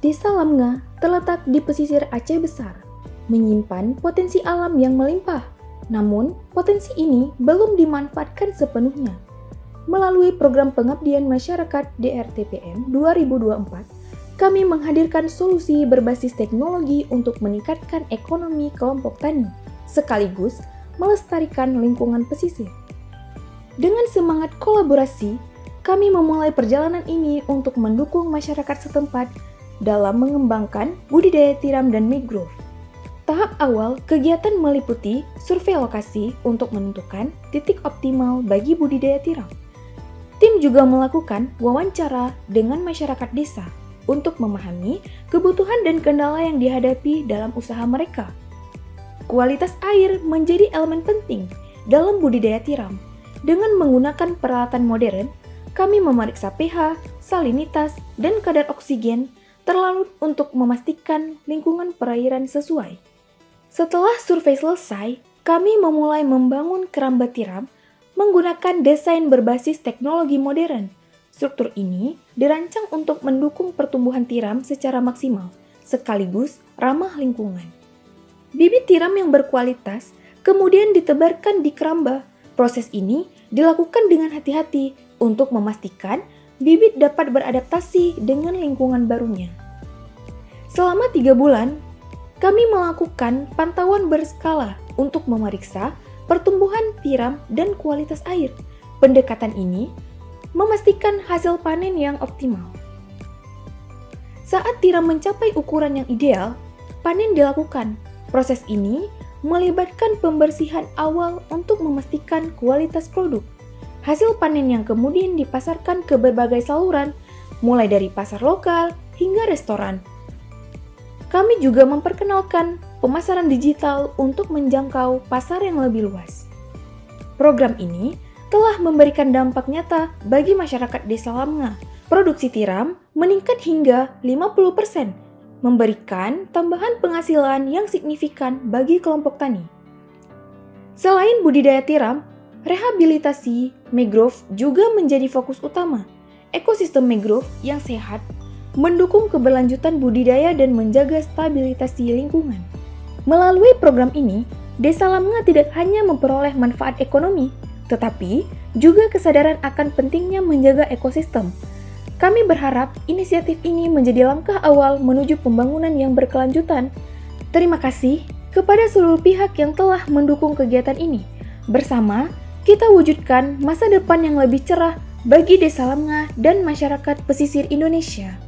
Desa Lamnga terletak di pesisir Aceh Besar, menyimpan potensi alam yang melimpah. Namun, potensi ini belum dimanfaatkan sepenuhnya. Melalui program pengabdian masyarakat DRTPM 2024, kami menghadirkan solusi berbasis teknologi untuk meningkatkan ekonomi kelompok tani, sekaligus melestarikan lingkungan pesisir. Dengan semangat kolaborasi, kami memulai perjalanan ini untuk mendukung masyarakat setempat dalam mengembangkan budidaya tiram dan mangrove. Tahap awal kegiatan meliputi survei lokasi untuk menentukan titik optimal bagi budidaya tiram. Tim juga melakukan wawancara dengan masyarakat desa untuk memahami kebutuhan dan kendala yang dihadapi dalam usaha mereka. Kualitas air menjadi elemen penting dalam budidaya tiram. Dengan menggunakan peralatan modern, kami memeriksa pH, salinitas, dan kadar oksigen terlarut untuk memastikan lingkungan perairan sesuai. Setelah survei selesai, kami memulai membangun keramba tiram menggunakan desain berbasis teknologi modern. Struktur ini dirancang untuk mendukung pertumbuhan tiram secara maksimal, sekaligus ramah lingkungan. Bibit tiram yang berkualitas kemudian ditebarkan di keramba. Proses ini dilakukan dengan hati-hati untuk memastikan bibit dapat beradaptasi dengan lingkungan barunya. Selama 3 bulan, kami melakukan pantauan berskala untuk memeriksa pertumbuhan tiram dan kualitas air. Pendekatan ini memastikan hasil panen yang optimal. Saat tiram mencapai ukuran yang ideal, panen dilakukan. Proses ini melibatkan pembersihan awal untuk memastikan kualitas produk. Hasil panen yang kemudian dipasarkan ke berbagai saluran, mulai dari pasar lokal hingga restoran. Kami juga memperkenalkan pemasaran digital untuk menjangkau pasar yang lebih luas. Program ini telah memberikan dampak nyata bagi masyarakat Desa Lamnga. Produksi tiram meningkat hingga 50%, memberikan tambahan penghasilan yang signifikan bagi kelompok tani. Selain budidaya tiram, rehabilitasi mangrove juga menjadi fokus utama. Ekosistem mangrove yang sehat mendukung keberlanjutan budidaya dan menjaga stabilitas lingkungan. Melalui program ini, Desa Lamnga tidak hanya memperoleh manfaat ekonomi, tetapi juga kesadaran akan pentingnya menjaga ekosistem. Kami berharap inisiatif ini menjadi langkah awal menuju pembangunan yang berkelanjutan. Terima kasih kepada seluruh pihak yang telah mendukung kegiatan ini. Bersama, kita wujudkan masa depan yang lebih cerah bagi Desa Lamnga dan masyarakat pesisir Indonesia.